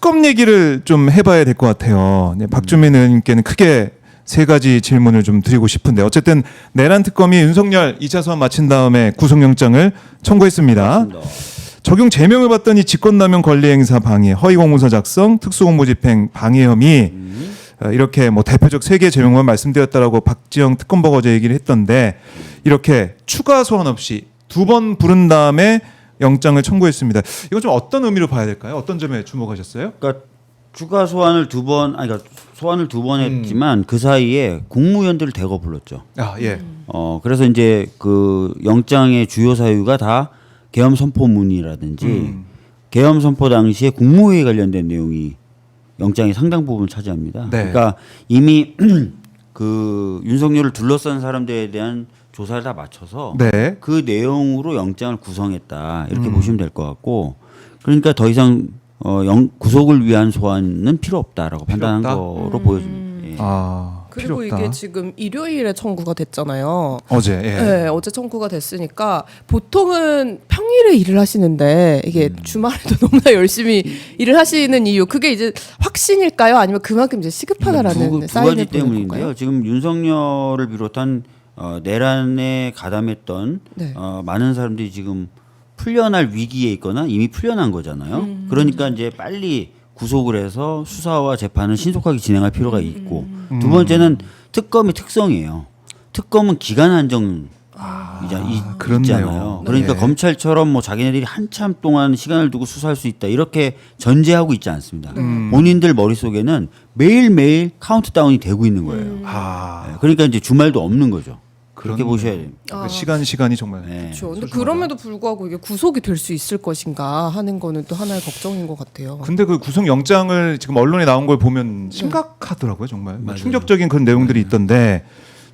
특검 얘기를 좀 해봐야 될 것 같아요. 네, 박주민 의원님께는 크게 세 가지 질문을 좀 드리고 싶은데 어쨌든 내란 특검이 윤석열 2차 소환 마친 다음에 구속영장을 청구했습니다. 맞습니다. 적용 제명을 받더니 직권남용 권리행사 방해, 허위공문서 작성, 특수공무집행 방해 혐의 이렇게 뭐 대표적 세 개 제명만 말씀드렸다라고 박지영 특검보가 어제 얘기를 했던데 이렇게 추가 소환 없이 두 번 부른 다음에 영장을 청구했습니다. 이건 좀 어떤 의미로 봐야 될까요? 어떤 점에 주목하셨어요? 그러니까 추가 소환을 그러니까 소환을 두 번 했지만 그 사이에 국무위원들을 대거 불렀죠. 아 예. 그래서 이제 그 영장의 주요 사유가 다 계엄 선포문이라든지 계엄 선포 당시에 국무회의 관련된 내용이 영장의 상당 부분을 차지합니다. 네. 그러니까 이미 그 윤석열을 둘러싼 사람들에 대한 조사를 다 마쳐서 네. 그 내용으로 영장을 구성했다 이렇게 보시면 될 것 같고 그러니까 더 이상 구속을 위한 소환은 필요 없다라고 판단한 없다? 거로 보여집니다. 예. 아 그리고 필요 없다. 이게 지금 일요일에 청구가 됐잖아요. 어제 예. 네, 어제 청구가 됐으니까 보통은 평일에 일을 하시는데 이게 주말에도 너무나 열심히 일을 하시는 이유 그게 이제 확신일까요? 아니면 그만큼 이제 시급하다라는 두 사인을 가지 보는 때문인데요. 건가요? 지금 윤석열을 비롯한 내란에 가담했던 네. 많은 사람들이 지금 풀려날 위기에 있거나 이미 풀려난 거잖아요. 그러니까 이제 빨리 구속을 해서 수사와 재판을 신속하게 진행할 필요가 있고 두 번째는 특검의 특성이에요. 특검은 기간 한정 그렇네요. 있잖아요. 그러니까 네. 검찰처럼 뭐 자기네들이 한참 동안 시간을 두고 수사할 수 있다 이렇게 전제하고 있지 않습니다. 본인들 머릿속에는 매일매일 카운트다운이 되고 있는 거예요. 아 그러니까 이제 주말도 없는 거죠. 그렇게 그렇네요. 보셔야 돼요. 그 시간이 정말. 네. 그렇죠. 근데 소중하다. 그럼에도 불구하고 이게 구속이 될 수 있을 것인가 하는 거는 또 하나의 걱정인 것 같아요. 근데 그 구속 영장을 지금 언론에 나온 걸 보면 심각하더라고요, 정말. 충격적인 그런 내용들이 있던데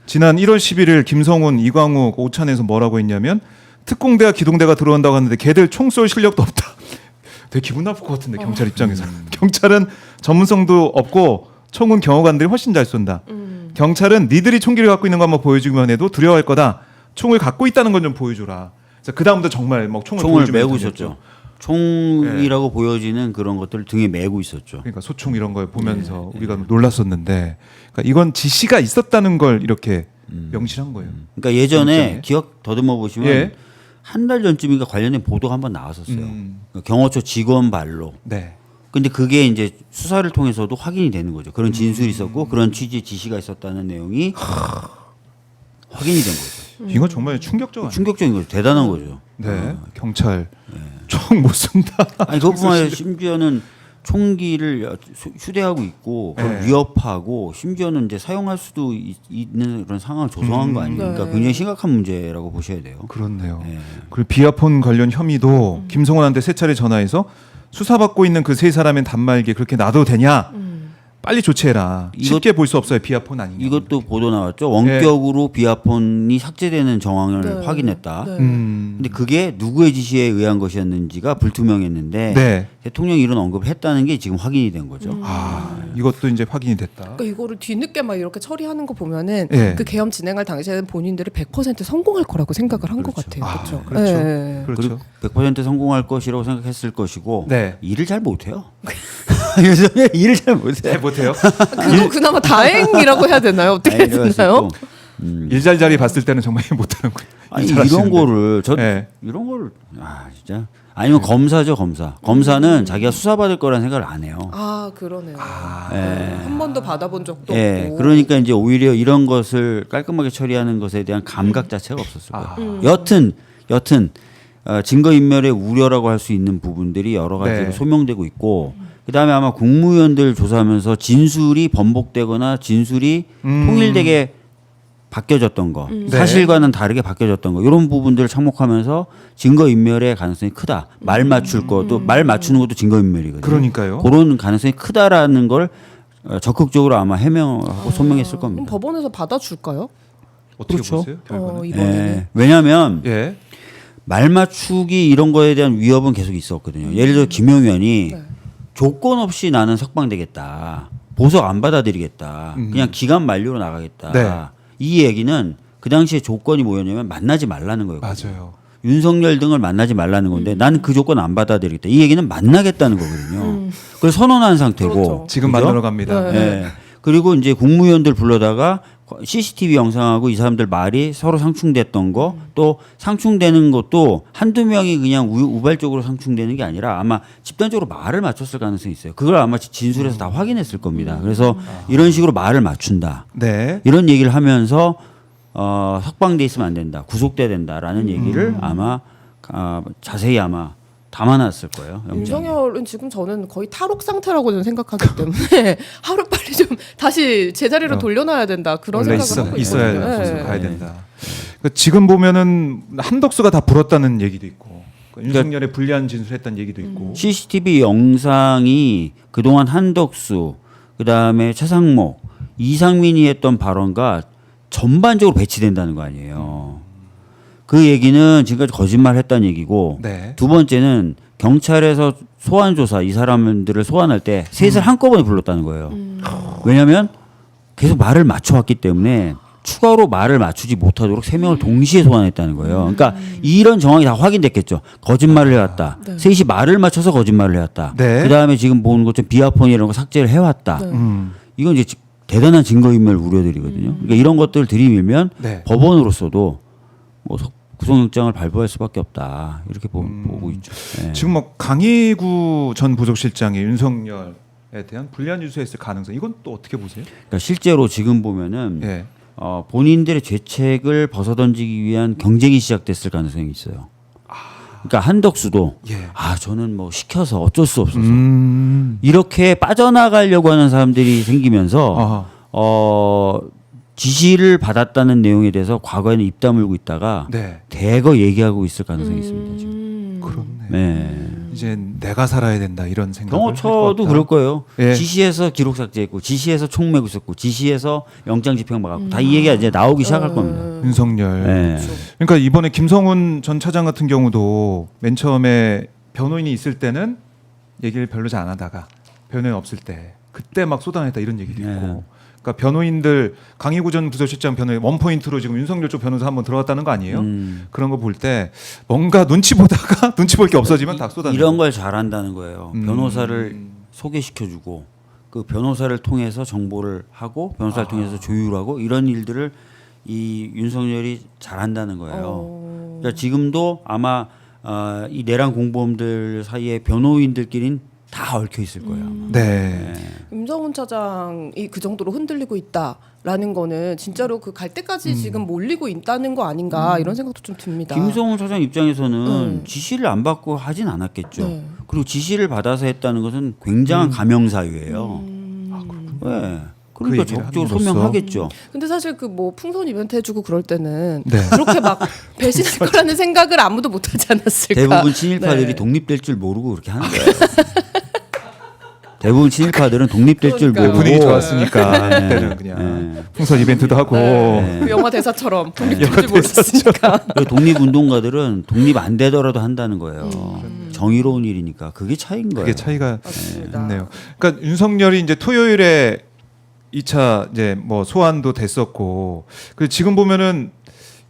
지난 1월 11일 김성훈, 이광욱, 오찬에서 뭐라고 했냐면 특공대와 기동대가 들어온다고 하는데 걔들 총 쏠 실력도 없다. 되게 기분 나쁠 것 같은데 경찰 입장에서는. 경찰은 전문성도 없고 총은 경호관들이 훨씬 잘 쏜다. 경찰은 니들이 총기를 갖고 있는 거 한번 보여주기만 해도 두려워할 거다. 총을 갖고 있다는 건 좀 보여줘라. 그래서 그 다음부터 정말 막 총을 보여주면 메고 되겠죠. 있었죠. 총이라고 보여지는 그런 것들을 등에 메고 있었죠. 그러니까 소총 이런 걸 보면서 우리가 놀랐었는데 그러니까 이건 지시가 있었다는 걸 이렇게 명시한 거예요. 그러니까 예전에 영장에. 기억 더듬어 보시면 예. 한 달 전쯤인가 관련된 보도가 한번 나왔었어요. 그 경호처 직원 발로. 네. 근데 그게 이제 수사를 통해서도 확인이 되는 거죠. 그런 진술이 있었고 그런 취지의 지시가 있었다는 내용이 확인이 된 거죠. 이건 정말 충격적 아니에요? 충격적인 거죠. 대단한 거죠. 네. 경찰 총 못 쏜다. 아니 그것뿐만 아니라 심지어는 총기를 휴대하고 있고 그걸 네. 위협하고 심지어는 이제 사용할 수도 있는 그런 상황을 조성한 거 아닙니까? 네. 굉장히 심각한 문제라고 보셔야 돼요. 그렇네요. 네. 그리고 비아폰 관련 혐의도 김성원한테 세 차례 전화해서 수사받고 있는 그 세 사람의 단말기 그렇게 놔도 되냐? 빨리 조치해라. 쉽게 볼 수 없어요. 비아폰 아니냐. 이것도 보도 나왔죠. 원격으로 비아폰이 삭제되는 정황을 네. 확인했다. 네. 근데 그게 누구의 지시에 의한 것이었는지가 불투명했는데 네. 대통령이 이런 언급을 했다는 게 지금 확인이 된 거죠. 아, 이것도 이제 확인이 됐다. 그러니까 이거를 뒤늦게 막 이렇게 처리하는 거 보면은 예. 그 계엄 진행할 당시에는 본인들이 100% 성공할 거라고 생각을 한 것 같아요. 그렇죠. 그렇죠. 예. 그렇죠. 그리고 100% 성공할 것이라고 생각했을 것이고 네. 일을 잘 못해요. 요즘에 일을 잘 못해요. 잘 못해요. 그거 그나마 다행이라고 해야 되나요? 어떻게 해야 되나요? 일자리 봤을 때는 정말 못하는 거예요. 아니 일 잘하시는데. 이런 거를 네. 이런 거를 진짜 아니면 검사죠 검사. 검사는 자기가 수사받을 거라는 생각을 안 해요. 아 그러네요. 예. 한 번도 받아본 적도 예, 없고. 그러니까 이제 오히려 이런 것을 깔끔하게 처리하는 것에 대한 감각 자체가 없었을 거예요. 여튼 증거 인멸의 우려라고 할 수 있는 부분들이 여러 가지로 네. 소명되고 있고 그다음에 아마 국무위원들 조사하면서 진술이 번복되거나 진술이 통일되게 바뀌어졌던 거 사실과는 다르게 바뀌어졌던 거 이런 부분들을 착목하면서 증거 인멸의 가능성이 크다. 말 맞출 것도 말 맞추는 것도 증거 인멸이거든요. 그러니까요. 그런 가능성이 크다라는 걸 적극적으로 아마 해명하고 소명했을 그럼 겁니다. 법원에서 받아줄까요? 어떻게 그렇죠. 보세요? 결과는? 이번에는. 예. 왜냐하면 예. 말 맞추기 이런 거에 대한 위협은 계속 있었거든요. 예를 들어 김용현이 네. 조건 없이 나는 석방되겠다. 보석 안 받아들이겠다. 그냥 기간 만료로 나가겠다. 네. 이 얘기는 그 당시에 조건이 뭐였냐면 만나지 말라는 거였거든요. 맞아요. 윤석열 등을 만나지 말라는 건데 나는 그 조건 안 받아들이겠다. 이 얘기는 만나겠다는 거거든요. 그걸 선언한 상태고 그렇죠. 지금 그죠? 만나러 갑니다. 네. 예. 그리고 이제 국무위원들 불러다가 CCTV 영상하고 이 사람들 말이 서로 상충됐던 거 또 상충되는 것도 한두 명이 그냥 우발적으로 상충되는 게 아니라 아마 집단적으로 말을 맞췄을 가능성이 있어요. 그걸 아마 진술에서 다 확인했을 겁니다. 그래서 이런 식으로 말을 맞춘다. 네. 이런 얘기를 하면서 석방돼 있으면 안 된다. 구속돼야 된다라는 얘기를 아마 자세히 아마 담아놨을 거예요. 영장에. 윤석열은 지금 저는 거의 탈옥 상태라고 저는 생각하기 때문에 하루빨리 좀 다시 제자리로 돌려놔야 된다 그런 원래 생각을 하고 있어야 있거든요. 구속 네. 가야 된다. 그러니까 지금 보면은 한덕수가 다 불었다는 얘기도 있고 그러니까 윤석열의 불리한 진술했다는 얘기도 있고 CCTV 영상이 그동안 한덕수, 그다음에 최상목, 이상민이 했던 발언과 전반적으로 배치된다는 거 아니에요. 그 얘기는 지금까지 거짓말했다는 얘기고 네. 두 번째는 경찰에서 소환 조사 이 사람들을 소환할 때 셋을 한꺼번에 불렀다는 거예요. 왜냐하면 계속 말을 맞춰왔기 때문에 추가로 말을 맞추지 못하도록 세 명을 동시에 소환했다는 거예요. 그러니까 이런 정황이 다 확인됐겠죠. 거짓말을 해왔다. 네. 셋이 말을 맞춰서 거짓말을 해왔다. 네. 그 다음에 지금 보는 것처럼 비아폰 이런 거 삭제를 해왔다. 네. 이건 이제 대단한 증거인멸 우려들이거든요. 그러니까 이런 것들을 들이밀면 네. 법원으로서도 뭐 구속영장을 발부할 수밖에 없다. 이렇게 보고 있죠. 네. 지금 뭐 강희구 전 부속실장이 윤석열에 대한 불리한 유수했을 가능성 이건 또 어떻게 보세요? 그러니까 실제로 지금 보면은 예. 본인들의 죄책을 벗어던지기 위한 경쟁이 시작됐을 가능성이 있어요. 그러니까 한덕수도 예. 저는 뭐 시켜서 어쩔 수 없어서 이렇게 이렇게 빠져나가려고 하는 사람들이 생기면서 지시를 받았다는 내용에 대해서 과거에는 입 다물고 있다가 네. 대거 얘기하고 있을 가능성이 있습니다. 지금. 그렇네. 네. 이제 내가 살아야 된다 이런 생각을 경호처도 할 그럴 것 같다. 거예요. 예. 지시해서 기록 삭제했고, 지시해서 총 메고 있었고, 지시해서 영장 집행 막았고, 다 이 얘기가 이제 나오기 시작할 겁니다. 윤석열. 네. 그러니까 이번에 김성훈 전 차장 같은 경우도 맨 처음에 변호인이 있을 때는 얘기를 별로 잘 안 하다가 변호인 없을 때 그때 막 쏟아냈다 이런 얘기도 있고. 네. 그러니까 변호인들 강희구 전 부서실장 변호인 원포인트로 지금 윤석열 쪽 변호사 한번 들어갔다는 거 아니에요? 그런 거 볼 때 뭔가 눈치 보다가 눈치 볼 게 없어지면 다 쏟아내고. 이런 걸 잘한다는 거예요. 변호사를 소개시켜주고, 그 변호사를 통해서 정보를 하고, 변호사를 통해서 조율하고, 이런 일들을 이 윤석열이 잘한다는 거예요. 그러니까 지금도 아마 이 내란 공범들 사이에 변호인들끼리는 다 얽혀 있을 거예요. 아마. 네. 임성훈 차장이 그 정도로 흔들리고 있다라는 거는 진짜로 그 갈 때까지 지금 몰리고 있다는 거 아닌가 이런 생각도 좀 듭니다. 김성훈 차장 입장에서는 지시를 안 받고 하진 않았겠죠. 네. 그리고 지시를 받아서 했다는 것은 굉장한 가명 사유예요. 네. 그러니까 그 얘기를 적극적으로 함으로써. 소명하겠죠. 근데 사실 그 뭐 풍선 이벤트 해주고 그럴 때는 네. 그렇게 막 배신할 거라는 생각을 아무도 못하지 않았을까. 대부분 친일파들이 네. 독립될 줄 모르고 그렇게 하는 거예요. 대부분 친일파들은 독립될 줄 그러니까요. 모르고 분위기 좋았으니까 네. 그때는 그냥 네. 풍선 이벤트도 하고. 그 영화 대사처럼 독립될 줄 몰랐으니까. 그리고 독립운동가들은 독립 안 되더라도 한다는 거예요. 정의로운 일이니까 그게 차이인 거예요. 그게 차이가 맞습니다. 있네요. 그러니까 윤석열이 이제 토요일에 2차 이제 뭐 소환도 됐었고 그 지금 보면은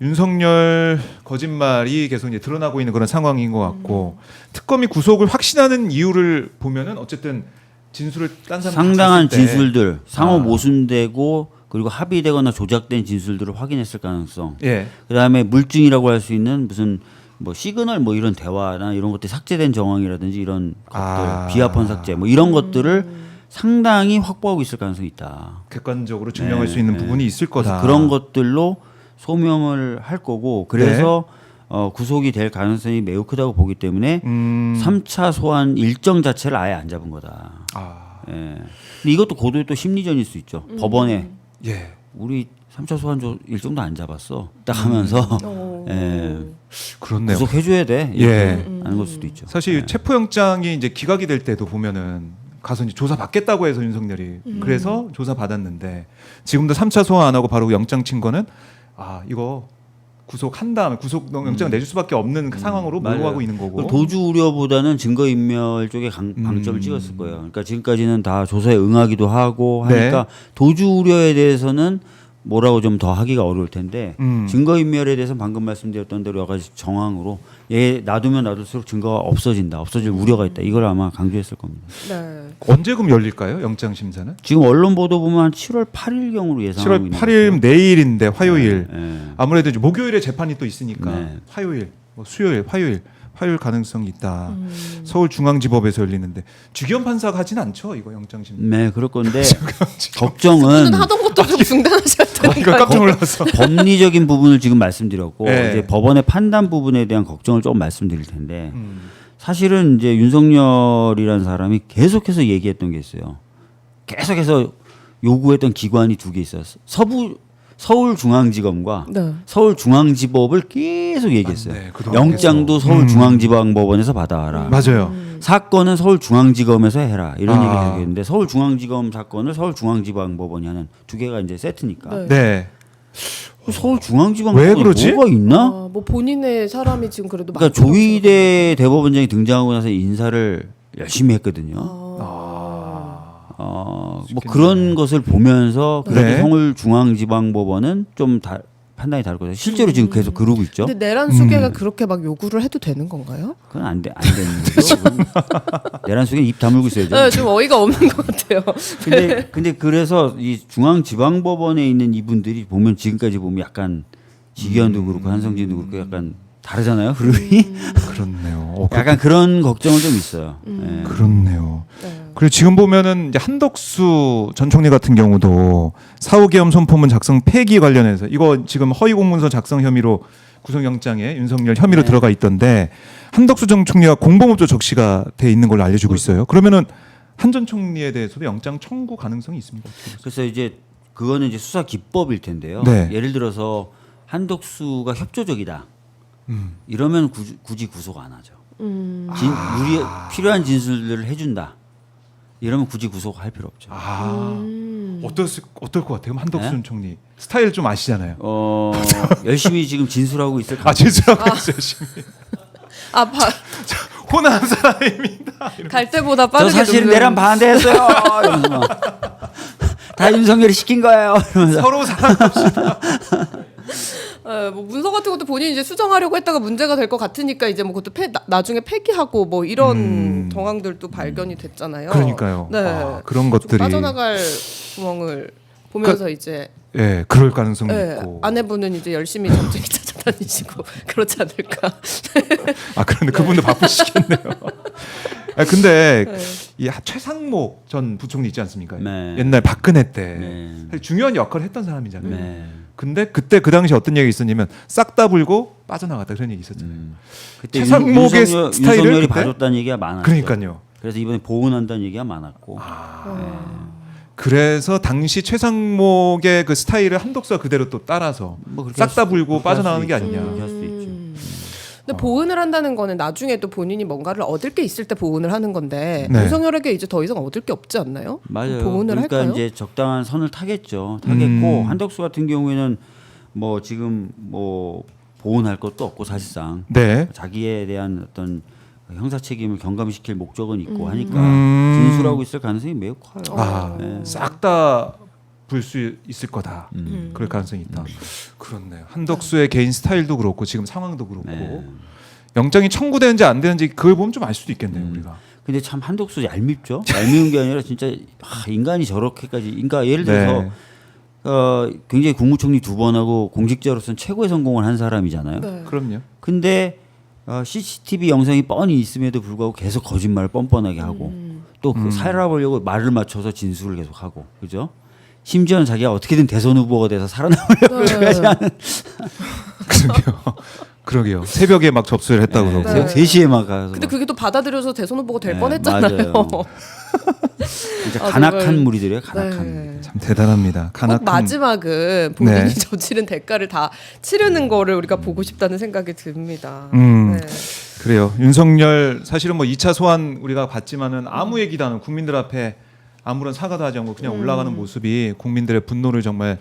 윤석열 거짓말이 계속 이제 드러나고 있는 그런 상황인 것 같고 특검이 구속을 확신하는 이유를 보면은 어쨌든 진술을 딴 사람 상당한 다 잤을 때 진술들 상호 모순되고 그리고 합의되거나 조작된 진술들을 확인했을 가능성. 예. 그다음에 물증이라고 할 수 있는 무슨 뭐 시그널 뭐 이런 대화나 이런 것들이 삭제된 정황이라든지 이런 것들 비아폰 삭제 뭐 이런 것들을 상당히 확보하고 있을 가능성이 있다. 객관적으로 증명할 수 있는 부분이 있을 거다. 그런 것들로 소명을 할 거고 그래서 구속이 될 가능성이 매우 크다고 보기 때문에 3차 소환 일정 자체를 아예 안 잡은 거다. 예. 근데 이것도 고도의 또 심리전일 수 있죠. 법원에 예. 우리 3차 소환 일정도 안 잡았어. 딱 하면서 예. 그렇네요. 구속해줘야 돼. 예. 하는 걸 수도 있죠. 사실 체포영장이 이제 기각이 될 때도 보면은 가서 이제 조사 받겠다고 해서 윤석열이 그래서 조사 받았는데 지금도 3차 소환 안 하고 바로 영장 친 거는 이거 구속한 다음에 구속 영장을 내줄 수밖에 없는 상황으로 몰고 가고 있는 거고. 도주 우려보다는 증거 인멸 쪽에 방점을 찍었을 거예요. 그러니까 지금까지는 다 조사에 응하기도 하고 하니까 네. 도주 우려에 대해서는 뭐라고 좀 더 하기가 어려울 텐데 증거인멸에 대해서 방금 말씀드렸던 대로 여러 가지 정황으로 얘 놔두면 놔둘수록 증거가 없어질 우려가 있다. 이걸 아마 강조했을 겁니다. 네. 언제금 열릴까요? 영장 심사는? 지금 언론 보도 보면 한 7월 8일경으로 예상하고 7월 있는 8일 내일인데 화요일. 네. 아무래도 이제 목요일에 재판이 또 있으니까 네. 화요일, 뭐 수요일, 화요일 가능성이 있다. 서울중앙지법에서 열리는데 주기현 판사가 하진 않죠, 이거 영장 심사. 네, 그럴 건데 그분은 걱정은 하던 것도 좀 중단하셔야 되는 이거 거 깜짝 아니에요? 놀랐어. 법리적인 부분을 지금 말씀드렸고 네. 이제 법원의 판단 부분에 대한 걱정을 조금 말씀드릴 텐데 사실은 이제 윤석열이라는 사람이 계속해서 얘기했던 게 있어요. 계속해서 요구했던 기관이 두 개 있어요. 서울중앙지검과 네. 서울중앙지법을 계속 얘기했어요. 맞네, 그동안 영장도 계속. 서울중앙지방법원에서 받아와라. 맞아요. 사건은 서울중앙지검에서 해라. 이런 아. 얘기를 하겠는데 서울중앙지검 사건을 서울중앙지방법원이 하는 두 개가 이제 세트니까. 네. 네. 서울중앙지방법원이 왜 그러지? 뭐가 있나? 뭐 본인의 사람이 지금 그래도 그러니까 많죠. 조희대 대법원장이 등장하고 나서 인사를 열심히 했거든요. 뭐 그런 것을 보면서 그래도 네. 서울중앙지방법원은 좀 판단이 다를 거예요. 실제로 지금 계속 그러고 있죠. 근데 내란 수계가 그렇게 막 요구를 해도 되는 건가요? 그건 안 되는 거죠. 내란 속에 입 다물고 있어야죠. 네, 좀 어이가 없는 것 같아요. 근데 그래서 이 중앙지방법원에 있는 이분들이 보면 지금까지 보면 약간 지기현도 그렇고 한성진도 그렇고 약간 다르잖아요. 흐름이. 그렇네요. 약간 그런 걱정은 좀 있어요. 예. 그렇네요. 네. 그리고 지금 보면은 이제 한덕수 전 총리 같은 경우도 사후계엄 선포문 작성 폐기 관련해서 이거 지금 허위 공문서 작성 혐의로 구속영장에 윤석열 혐의로 네. 들어가 있던데 한덕수 전 총리가 공범업조 적시가 돼 있는 걸로 알려지고 있어요. 그러면은 한 전 총리에 대해서도 영장 청구 가능성이 있습니다. 그래서 이제 그거는 이제 수사 기법일 텐데요. 네. 예를 들어서 한덕수가 협조적이다. 이러면 굳이 구속 안 하죠. 우리 필요한 진술들을 해준다. 이러면 굳이 구속할 필요 없죠. 어떨 것 같아요? 그럼 한덕수 네? 전 총리 스타일 좀 아시잖아요. 열심히 지금 진술하고 있을 가능. 진술하고 있어요, 열심히. 호남 사람입니다. 갈 때보다 저 빠르게 사실 눕는- 내란 반대했어요. 이러면서 막. 다 윤석열이 시킨 거예요. 이러면서. 서로 사랑합시다. 뭐 문서 같은 것도 본인이 이제 수정하려고 했다가 문제가 될 것 같으니까 이제 뭐 그것도 나중에 폐기하고 뭐 이런 정황들도 발견이 됐잖아요. 그러니까요. 네. 그런 좀 것들이 빠져나갈 구멍을 보면서 이제 예, 그럴 가능성이 네, 있고. 아내분은 이제 열심히 점쟁이 찾아다니시고 그렇지 않을까. 그런데 그분도 바쁘시겠네요. 근데 네. 이 최상목 전 부총리 있지 않습니까? 네. 옛날 박근혜 때 네. 사실 중요한 역할을 했던 사람이잖아요. 네. 근데 그때 그 당시 어떤 얘기가 있었냐면 싹 다 불고 빠져나갔다 그런 얘기 있었잖아요. 그때 최상목의 스타일을 윤석열이 그때? 봐줬다는 얘기가 많았죠. 그러니까요. 그래서 이번에 보훈한다는 얘기가 많았고. 그래서 당시 최상목의 그 스타일을 한덕수가 그대로 또 따라서 뭐 그렇게 싹 다 할 수- 불고 그렇게 할 빠져나가는 수도 게 있죠. 아니냐. 그렇게 할 수도 있죠. 근데 보훈을 한다는 거는 나중에 또 본인이 뭔가를 얻을 게 있을 때 보훈을 하는 건데 네. 윤석열에게 이제 더 이상 얻을 게 없지 않나요? 맞아요. 보훈을 그러니까 할까요? 이제 적당한 선을 타겠죠. 타겠고 한덕수 같은 경우에는 뭐 지금 뭐 보훈할 것도 없고 사실상 네. 자기에 대한 어떤 형사 책임을 경감시킬 목적은 있고 하니까 진술하고 있을 가능성이 매우 커요. 네. 싹 다 불 수 있을 거다. 그럴 가능성이 있다. 그렇네요. 한덕수의 개인 스타일도 그렇고 지금 상황도 그렇고 네. 영장이 청구되는지 안 되는지 그걸 보면 좀 알 수도 있겠네요. 우리가. 근데 참 한덕수 얄밉죠. 얄미운 게 아니라 진짜 인간이 저렇게까지 그러니까 예를 들어서 네. 굉장히 국무총리 2번 하고 공직자로서는 최고의 성공을 한 사람이잖아요. 네. 그럼요. 근데 CCTV 영상이 뻔히 있음에도 불구하고 계속 거짓말을 뻔뻔하게 하고 또 그 살아보려고 말을 맞춰서 진술을 계속 하고 그죠? 심지어는 자기가 어떻게든 대선 후보가 돼서 살아남으려고 그러지 않은 그러게요. 새벽에 막 접수를 했다고 그러고. 네. 3시에 막 가서 근데 그게 또 받아들여서 대선 후보가 될 네, 뻔했잖아요. 맞아요. 진짜 아, 간악한 정말. 무리들이에요. 간악한 네. 무리들. 참 대단합니다. 꼭 간악한. 마지막은 본인이 네. 저지른 대가를 다 치르는 거를 우리가 보고 싶다는 생각이 듭니다. 음. 네. 그래요. 윤석열 사실은 뭐 2차 소환 우리가 봤지만은 아무 얘기도 안 하고 국민들 앞에 아무런 사과도 하지 않고 그냥 올라가는 모습이 국민들의 분노를 정말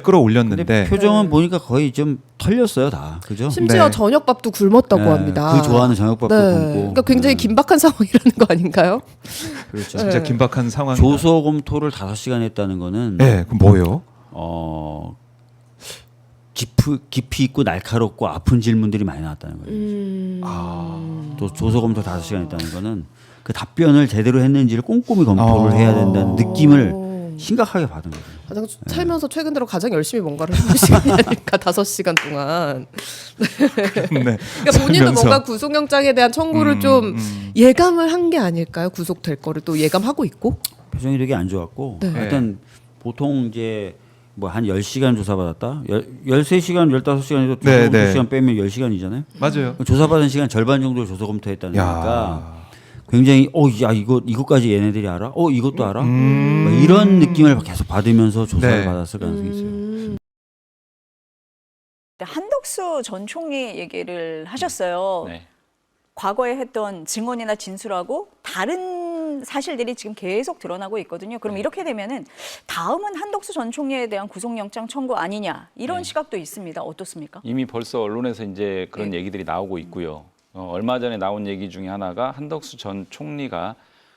끌어올렸는데 근데 표정은 보니까 거의 좀 털렸어요 다. 그죠? 심지어 네. 저녁밥도 굶었다고 네, 합니다. 그 좋아하는 저녁밥도 굶고. 그러니까 굉장히 긴박한 상황이라는 거 아닌가요? 그렇죠. 진짜 네. 긴박한 상황. 조서 검토를 5시간 했다는 거는 네, 그럼 뭐예요? 깊이 있고 날카롭고 아픈 질문들이 많이 나왔다는 거예요. 또 조사검토 5시간 했다는 거는 그 답변을 제대로 했는지를 꼼꼼히 검토를 해야 된다는 느낌을 심각하게 받은 거죠. 가장 살면서 최근 들어 가장 열심히 뭔가를 해본 시간이 아닐까 5시간 동안. 네. 그러니까 본인도 살면서. 뭔가 구속영장에 대한 청구를 좀 예감을 한 게 아닐까요? 구속될 거를 또 예감하고 있고. 표정이 되게 안 좋았고 네. 하여튼 보통 이제 뭐 한 10시간 조사받았다. 13시간, 15시간에서 네, 네. 2시간 빼면 10시간이잖아요. 맞아요. 조사받은 시간 절반 정도를 조사 검토했다는 야. 거니까 굉장히 야 이거까지 얘네들이 알아? 이것도 알아? 뭐 이런 느낌을 계속 받으면서 조사를 네. 받았을 가능성이 있어요. 한덕수 전 총리 얘기를 하셨어요. 네. 과거에 했던 증언이나 진술하고 다른 사실들이 지금 계속 드러나고 있거든요. 그럼 이렇게 되면은 다음은 한덕수 전 총리에 대한 구속영장 청구 아니냐 이런 시각도 있습니다. 어떻습니까? 이미 벌써 언론에서 이제 그런 네. 얘기들이 나오고 있고요. 얼마 전에 나온 얘기 중에 하나가 한덕수 전 총리가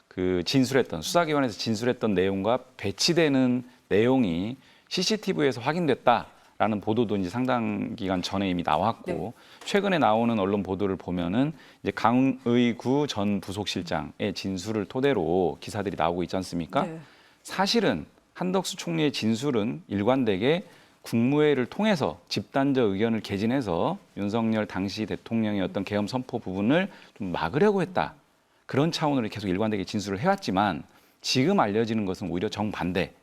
그 진술했던 수사기관에서 진술했던 내용과 배치되는 내용이 CCTV에서 확인됐다라는 보도도 이제 상당 기간 전에 이미 나왔고 네. 최근에 나오는 언론 보도를 보면은 이제 강의구 전 부속실장의 진술을 토대로 기사들이 나오고 있지 않습니까? 네. 사실은 한덕수 총리의 진술은 일관되게 국무회의를 통해서 집단적 의견을 개진해서 윤석열 당시 대통령의 어떤 계엄 선포 부분을 좀 막으려고 했다. 그런 차원으로 계속 일관되게 진술을 해왔지만 지금 알려지는 것은 오히려 정반대.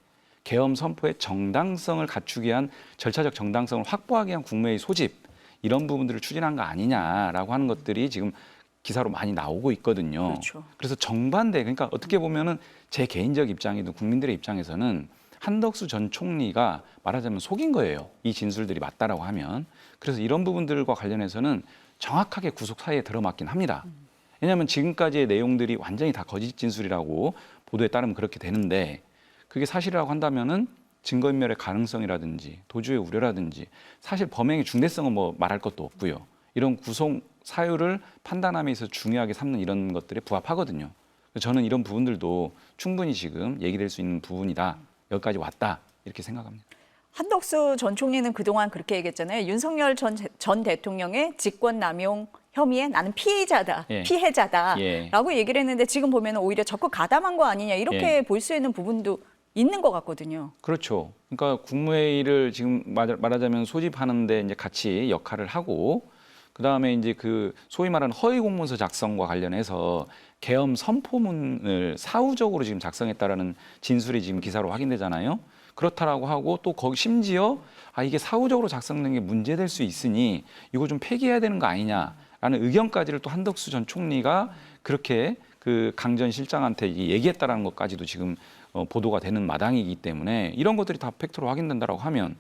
계엄 선포의 정당성을 갖추기 위한 절차적 정당성을 확보하기 위한 국무회의 소집 이런 부분들을 추진한 거 아니냐라고 하는 것들이 지금 기사로 많이 나오고 있거든요. 그렇죠. 그래서 정반대 그러니까 어떻게 보면은 제 개인적 입장이든 국민들의 입장에서는 한덕수 전 총리가 말하자면 속인 거예요. 이 진술들이 맞다라고 하면. 그래서 이런 부분들과 관련해서는 정확하게 구속 사유에 들어맞긴 합니다. 왜냐하면 지금까지의 내용들이 완전히 다 거짓 진술이라고 보도에 따르면 그렇게 되는데 그게 사실이라고 한다면은 증거인멸의 가능성이라든지 도주의 우려라든지 사실 범행의 중대성은 뭐 말할 것도 없고요. 이런 구속 사유를 판단함에 있어서 중요하게 삼는 이런 것들에 부합하거든요. 그래서 저는 이런 부분들도 충분히 지금 얘기될 수 있는 부분이다. 여기까지 왔다. 이렇게 생각합니다. 한덕수 전 총리는 그동안 그렇게 얘기했잖아요. 윤석열 전 대통령의 직권남용 혐의에 나는 피해자다, 예. 피해자다라고 얘기를 했는데 지금 보면 오히려 적극 가담한 거 아니냐 이렇게 예. 볼 수 있는 부분도 있는 것 같거든요. 그렇죠. 그러니까 국무회의를 지금 말하자면 소집하는데 이제 같이 역할을 하고 그 다음에 이제 그 소위 말하는 허위 공문서 작성과 관련해서 계엄 선포문을 사후적으로 지금 작성했다라는 진술이 지금 기사로 확인되잖아요. 그렇다라고 하고 또 거기 심지어 이게 사후적으로 작성된 게 문제될 수 있으니 이거 좀 폐기해야 되는 거 아니냐라는 의견까지를 또 한덕수 전 총리가 그렇게 그 강 전 실장한테 얘기했다라는 것까지도 지금 보도가 되는 마당이기 때문에 이런 것들이 다 팩트로 확인된다라고 하면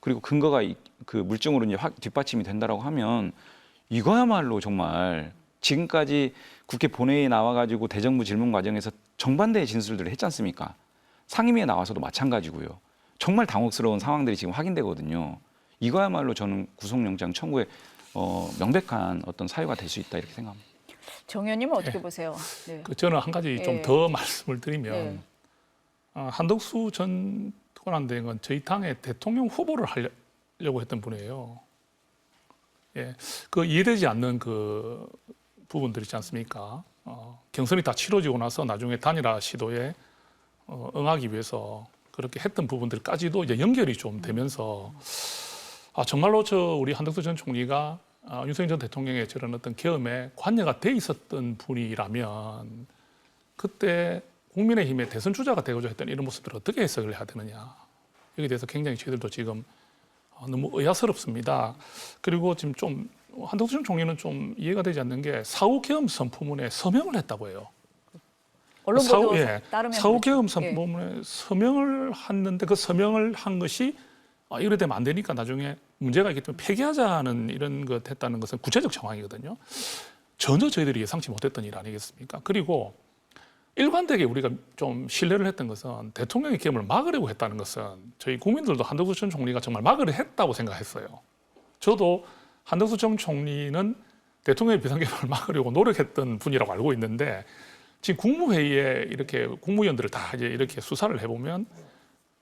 그리고 근거가 그 물증으로 이제 뒷받침이 된다라고 하면 이거야말로 정말 지금까지 국회 본회의에 나와가지고 대정부 질문 과정에서 정반대의 진술들을 했지 않습니까? 상임위에 나와서도 마찬가지고요. 정말 당혹스러운 상황들이 지금 확인되거든요. 이거야말로 저는 구속영장 청구에 명백한 어떤 사유가 될 수 있다 이렇게 생각합니다. 정 의원님은 어떻게 보세요? 네. 저는 한 가지 예. 좀 더 말씀을 드리면 예. 한덕수 전 권한대행은 저희 당의 대통령 후보를 하려고 했던 분이에요. 예, 그 이해되지 않는 그 부분들 있지 않습니까? 경선이 다 치러지고 나서 나중에 단일화 시도에 응하기 위해서 그렇게 했던 부분들까지도 이제 연결이 좀 되면서 정말로 우리 한덕수 전 총리가 윤석열 전 대통령의 저런 어떤 계엄에 관여가 돼 있었던 분이라면 그때 국민의힘의 대선 주자가 되고자 했던 이런 모습들을 어떻게 해석을 해야 되느냐. 여기에 대해서 굉장히 저희들도 지금 너무 의아스럽습니다. 그리고 지금 좀 한덕수 전 총리는 좀 이해가 되지 않는 게 사후 계엄 선포문에 서명을 했다고 해요. 언론 보도 따르면 사후 계엄 그렇죠. 예. 선포문에 서명을 했는데 그 서명을 한 것이 이래 되면 안 되니까 나중에 문제가 있기 때문에 폐기하자는 이런 것 했다는 것은 구체적 상황이거든요. 전혀 저희들이 예상치 못했던 일 아니겠습니까? 그리고 일관되게 우리가 좀 신뢰를 했던 것은 대통령의 계엄을 막으려고 했다는 것은 저희 국민들도 한덕수 전 총리가 정말 막으려 했다고 생각했어요. 저도 한덕수 전 총리는 대통령의 비상계엄을 막으려고 노력했던 분이라고 알고 있는데 지금 국무회의에 이렇게 국무위원들을 다 이제 이렇게 수사를 해보면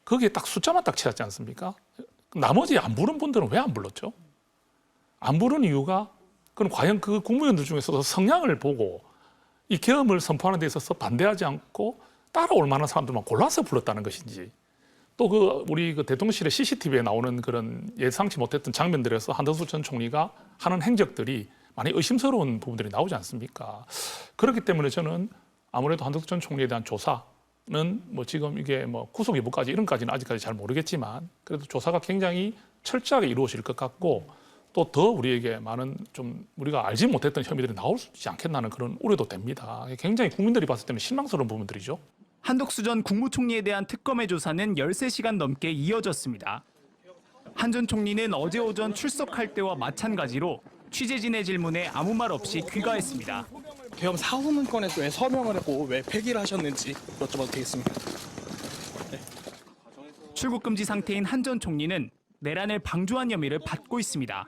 거기에 딱 숫자만 딱 치렀지 않습니까? 나머지 안 부른 분들은 왜 안 불렀죠? 안 부른 이유가 그럼 과연 그 국무위원들 중에서도 성향을 보고 이 계엄을 선포하는 데 있어서 반대하지 않고 따라올 만한 사람들만 골라서 불렀다는 것인지, 또 그 우리 그 대통령실의 CCTV에 나오는 그런 예상치 못했던 장면들에서 한덕수 전 총리가 하는 행적들이 많이 의심스러운 부분들이 나오지 않습니까? 그렇기 때문에 저는 아무래도 한덕수 전 총리에 대한 조사는 뭐 지금 이게 뭐 구속 여부까지 이런까지는 아직까지 잘 모르겠지만 그래도 조사가 굉장히 철저하게 이루어질 것 같고, 또 더 우리에게 많은 좀 우리가 알지 못했던 혐의들이 나올 수 있지 않겠나는 그런 우려도 됩니다. 굉장히 국민들이 봤을 때는 실망스러운 부분들이죠. 한덕수 전 국무총리에 대한 특검의 조사는 13시간 넘게 이어졌습니다. 한 전 총리는 어제 오전 출석할 때와 마찬가지로 취재진의 질문에 아무 말 없이 귀가했습니다. 계엄 사후 문건에 왜 서명을 했고 왜 폐기를 하셨는지 여쭤봐도 되겠습니까? 출국 금지 상태인 한 전 총리는 내란을 방조한 혐의를 받고 있습니다.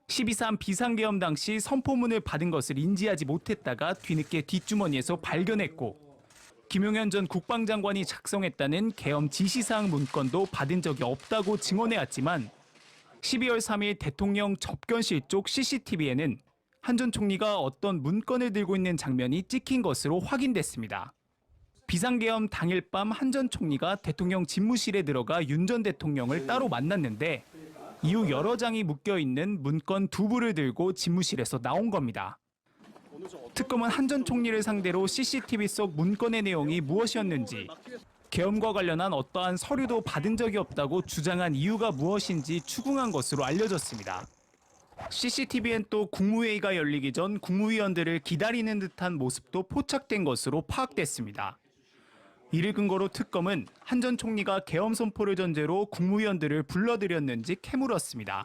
12.3 비상계엄 당시 선포문을 받은 것을 인지하지 못했다가 뒤늦게 뒷주머니에서 발견했고, 김용현 전 국방장관이 작성했다는 계엄 지시사항 문건도 받은 적이 없다고 증언해왔지만 12월 3일 대통령 접견실 쪽 CCTV에는 한 전 총리가 어떤 문건을 들고 있는 장면이 찍힌 것으로 확인됐습니다. 비상계엄 당일 밤 한 전 총리가 대통령 집무실에 들어가 윤 전 대통령을 따로 만났는데 이후 여러 장이 묶여있는 문건 2부를 들고 집무실에서 나온 겁니다. 특검은 한 전 총리를 상대로 CCTV 속 문건의 내용이 무엇이었는지, 계엄과 관련한 어떠한 서류도 받은 적이 없다고 주장한 이유가 무엇인지 추궁한 것으로 알려졌습니다. CCTV엔 또 국무회의가 열리기 전 국무위원들을 기다리는 듯한 모습도 포착된 것으로 파악됐습니다. 이를 근거로 특검은 한 전 총리가 계엄 선포를 전제로 국무위원들을 불러들였는지 캐물었습니다.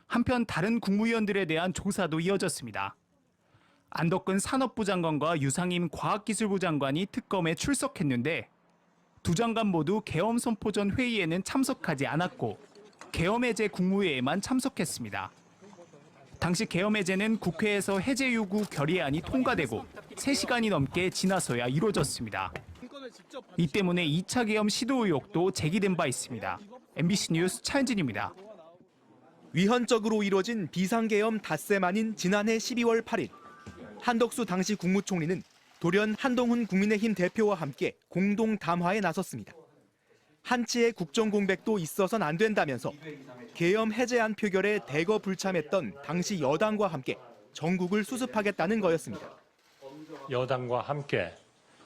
한편 다른 국무위원들에 대한 조사도 이어졌습니다. 안덕근 산업부 장관과 유상임 과학기술부 장관이 특검에 출석했는데 두 장관 모두 계엄 선포 전 회의에는 참석하지 않았고 계엄 해제 국무회의에만 참석했습니다. 당시 계엄 해제는 국회에서 해제 요구 결의안이 통과되고 3시간이 넘게 지나서야 이루어졌습니다. 이 때문에 2차 계엄 시도 의혹도 제기된 바 있습니다. MBC 뉴스 차현진입니다. 위헌적으로 이뤄진 비상계엄 닷새 만인 지난해 12월 8일 한덕수 당시 국무총리는 돌연 한동훈 국민의힘 대표와 함께 공동 담화에 나섰습니다. 한치의 국정공백도 있어선 안 된다면서 계엄 해제안 표결에 대거 불참했던 당시 여당과 함께 전국을 수습하겠다는 거였습니다. 여당과 함께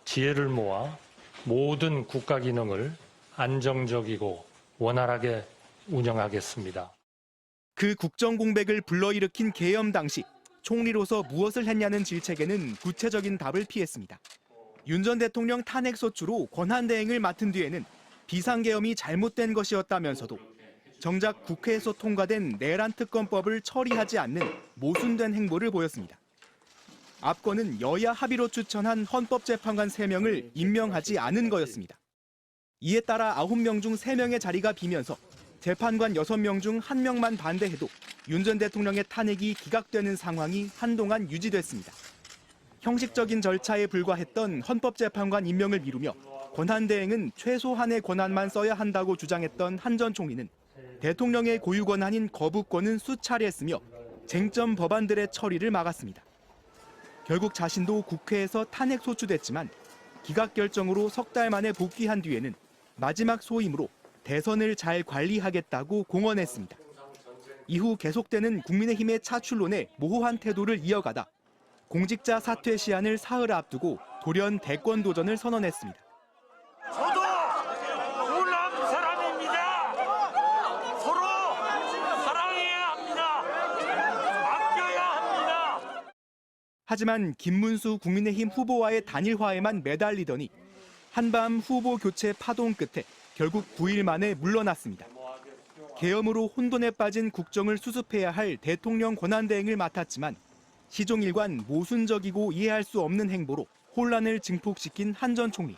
지혜를 모아 모든 국가 기능을 안정적이고 원활하게 운영하겠습니다. 그 국정공백을 불러일으킨 계엄 당시 총리로서 무엇을 했냐는 질책에는 구체적인 답을 피했습니다. 윤 전 대통령 탄핵소추로 권한대행을 맡은 뒤에는 비상계엄이 잘못된 것이었다면서도 정작 국회에서 통과된 내란특검법을 처리하지 않는 모순된 행보를 보였습니다. 압권은 여야 합의로 추천한 헌법재판관 3명을 임명하지 않은 거였습니다. 이에 따라 9명 중 3명의 자리가 비면서 재판관 6명 중 1명만 반대해도 윤 전 대통령의 탄핵이 기각되는 상황이 한동안 유지됐습니다. 형식적인 절차에 불과했던 헌법재판관 임명을 미루며 권한대행은 최소한의 권한만 써야 한다고 주장했던 한 전 총리는 대통령의 고유 권한인 거부권은 수차례 쓰며 쟁점 법안들의 처리를 막았습니다. 결국 자신도 국회에서 탄핵 소추됐지만 기각 결정으로 석 달 만에 복귀한 뒤에는 마지막 소임으로 대선을 잘 관리하겠다고 공언했습니다. 이후 계속되는 국민의힘의 차출론에 모호한 태도를 이어가다 공직자 사퇴 시한을 사흘 앞두고 돌연 대권 도전을 선언했습니다. 저도 호남 사람입니다. 서로 사랑해야 합니다. 아껴야 합니다. 하지만 김문수 국민의힘 후보와의 단일화에만 매달리더니 한밤 후보 교체 파동 끝에 결국 9일 만에 물러났습니다. 계엄으로 혼돈에 빠진 국정을 수습해야 할 대통령 권한대행을 맡았지만 시종일관 모순적이고 이해할 수 없는 행보로 혼란을 증폭시킨 한 전 총리.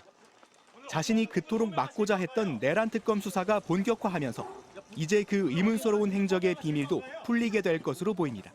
자신이 그토록 막고자 했던 내란특검 수사가 본격화하면서 이제 그 의문스러운 행적의 비밀도 풀리게 될 것으로 보입니다.